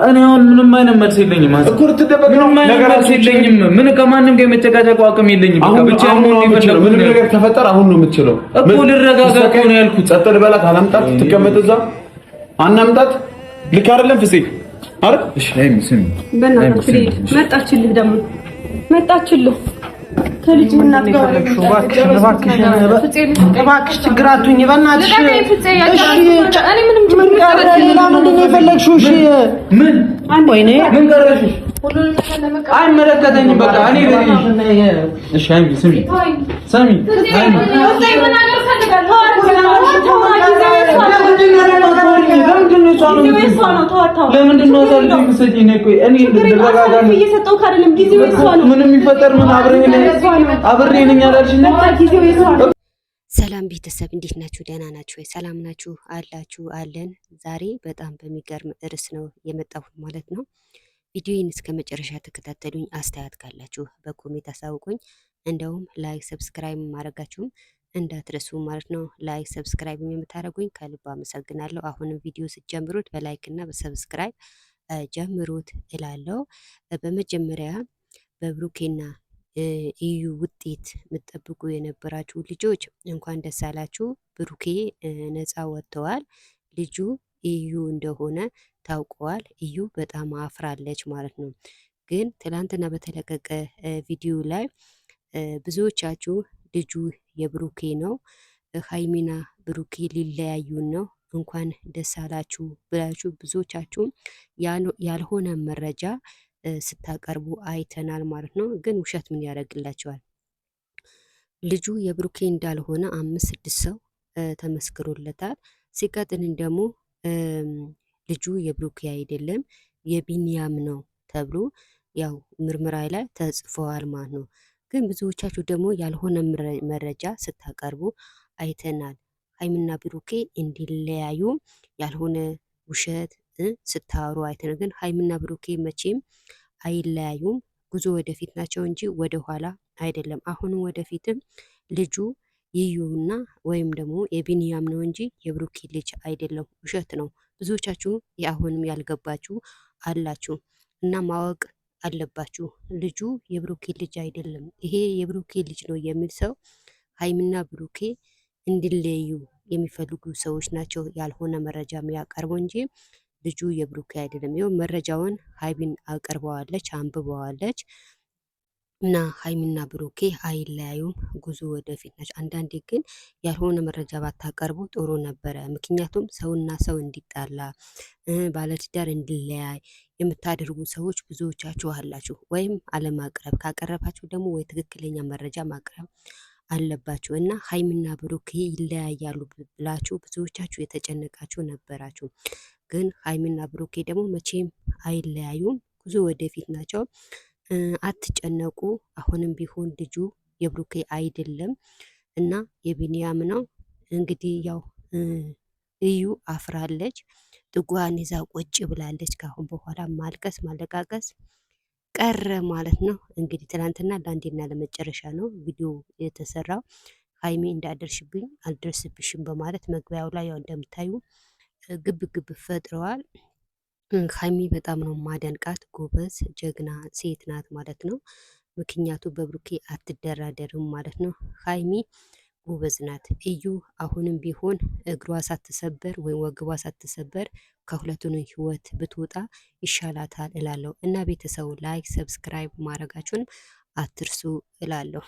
እኔ አሁን ምንም አይነት መልስ የለኝም እኮ ልትደበቅ ነው። ምንም መልስ የለኝም። ምን ከማንም ጋር የመጨቃጨቅ አቅም የለኝም። በቃ ብቻ ነው የሚፈልገው። ምንም ነገር ተፈጠረ አሁን ነው የምትችለው እኮ ልረጋጋ እኮ ነው ያልኩት። ጸጥ ልበላት። አላምጣት ትቀመጥ እዛ አናምጣት። ልክ አይደለም ፍፄ አይደል? እሺ አይም ስሚ በእናትህ መጣችልህ ደግሞ መጣችልህ ከልጅና ጋር እባክሽ ችግር አትሁኝ በእናትሽ። እኔ ምንም ችግር የፈለግሽው እሺ ምን ወይኔ ምን ቀረሽ? አይመለከተኝም በቃ እኔ እሺ አይም ስሚ ስሚ አይም ለምንድን ነው ታልኩኝ ሰጪኝ ነው ቆይ እኔ ልረጋጋ ነው እየሰጠው ካደለም ጊዜው እሷ ነው ምንም ይፈጠር ምን አብሬ ነኝ አላልሽኝ ጊዜው እሷ ነው። ሰላም ቤተሰብ እንዴት ናችሁ? ደህና ናችሁ ወይ? ሰላም ናችሁ አላችሁ? አለን። ዛሬ በጣም በሚገርም ርዕስ ነው የመጣሁት ማለት ነው። ቪዲዮውን እስከ መጨረሻ ተከታተሉኝ። አስተያየት ካላችሁ በኮሜንት አሳውቁኝ። እንደውም ላይክ ሰብስክራይብ ማድረጋችሁም እንዳትረሱ ማለት ነው። ላይክ ሰብስክራይብ የምታደርጉኝ ከልብ አመሰግናለሁ። አሁንም ቪዲዮ ስትጀምሩት በላይክ እና በሰብስክራይብ ጀምሩት እላለሁ። በመጀመሪያ በብሩኬና እዩ ውጤት የምትጠብቁ የነበራችሁ ልጆች እንኳን ደስ አላችሁ። ብሩኬ ነፃ ወጥተዋል። ልጁ እዩ እንደሆነ ታውቀዋል። እዩ በጣም አፍራለች ማለት ነው። ግን ትላንትና በተለቀቀ ቪዲዮ ላይ ብዙዎቻችሁ ልጁ የብሩኬ ነው፣ ሃይሚና ብሩኬ ሊለያዩን ነው፣ እንኳን ደስ አላችሁ ብላችሁ ብዙዎቻችሁ ያልሆነ መረጃ ስታቀርቡ አይተናል ማለት ነው። ግን ውሸት ምን ያደርግላቸዋል? ልጁ የብሩኬ እንዳልሆነ 5-6 ሰው ተመስክሮለታል። ሲቀጥልን ደግሞ ልጁ የብሩኬ አይደለም የቢኒያም ነው ተብሎ ያው ምርመራ ላይ ተጽፈዋል ማለት ነው። ግን ብዙዎቻችሁ ደግሞ ያልሆነ መረጃ ስታቀርቡ አይተናል። ሃይሚና ብሩኬ እንዲለያዩ ያልሆነ ውሸት ስታወሩ አይተናል። ግን ሃይሚና ብሩኬ መቼም አይለያዩም። ጉዞ ወደፊት ናቸው እንጂ ወደ ኋላ አይደለም። አሁንም ወደፊትም ልጁ ይዩና ወይም ደግሞ የቢኒያም ነው እንጂ የብሩኬ ልጅ አይደለም። ውሸት ነው። ብዙዎቻችሁ አሁንም ያልገባችሁ አላችሁ እና ማወቅ አለባችሁ። ልጁ የብሩኬ ልጅ አይደለም። ይሄ የብሩኬ ልጅ ነው የሚል ሰው ሃይሚና ብሩኬ እንዲለዩ የሚፈልጉ ሰዎች ናቸው ያልሆነ መረጃ የሚያቀርቡ እንጂ ልጁ የብሩኬ አይደለም። ይኸው መረጃውን ሃይሚን አቅርበዋለች፣ አንብበዋለች እና ሃይሚና ብሩኬ አይለያዩም፣ ጉዞ ወደፊት ናቸው። አንዳንዴ ግን ያልሆነ መረጃ ባታቀርቡ ጥሩ ነበረ። ምክንያቱም ሰውና ሰው እንዲጣላ ባለትዳር እንዲለያይ የምታደርጉ ሰዎች ብዙዎቻችሁ አላችሁ። ወይም አለማቅረብ፣ ካቀረባችሁ ደግሞ ወይ ትክክለኛ መረጃ ማቅረብ አለባችሁ እና ሃይሚና ብሩኬ ይለያያሉ ብላችሁ ብዙዎቻችሁ የተጨነቃችሁ ነበራችሁ። ግን ሃይሚና ብሩኬ ደግሞ መቼም አይለያዩም፣ ጉዞ ወደፊት ናቸው። አትጨነቁ። አሁንም ቢሆን ልጁ የብሩኬ አይደለም እና የቢኒያም ነው። እንግዲህ ያው እዩ አፍራለች፣ ጥጓን ይዛ ቁጭ ብላለች። ካሁን በኋላ ማልቀስ ማለቃቀስ ቀረ ማለት ነው። እንግዲህ ትናንትና ለአንዴና ለመጨረሻ ነው ቪዲዮ የተሰራው። ሃይሚ እንዳደርሽብኝ አልደርስብሽም በማለት መግቢያው ላይ ያው እንደምታዩ ግብ ግብ ፈጥረዋል። ሃይሚ በጣም ነው ማደንቃት፣ ጎበዝ ጀግና ሴት ናት ማለት ነው። ምክንያቱ በብሩኬ አትደራደርም ማለት ነው። ሃይሚ ጎበዝ ናት። እዩ አሁንም ቢሆን እግሯ ሳትሰበር ወይም ወግቧ ሳትሰበር ከሁለቱን ህይወት ብትወጣ ይሻላታል እላለሁ እና ቤተሰቡ ላይክ ሰብስክራይብ ማድረጋችሁን አትርሱ እላለሁ።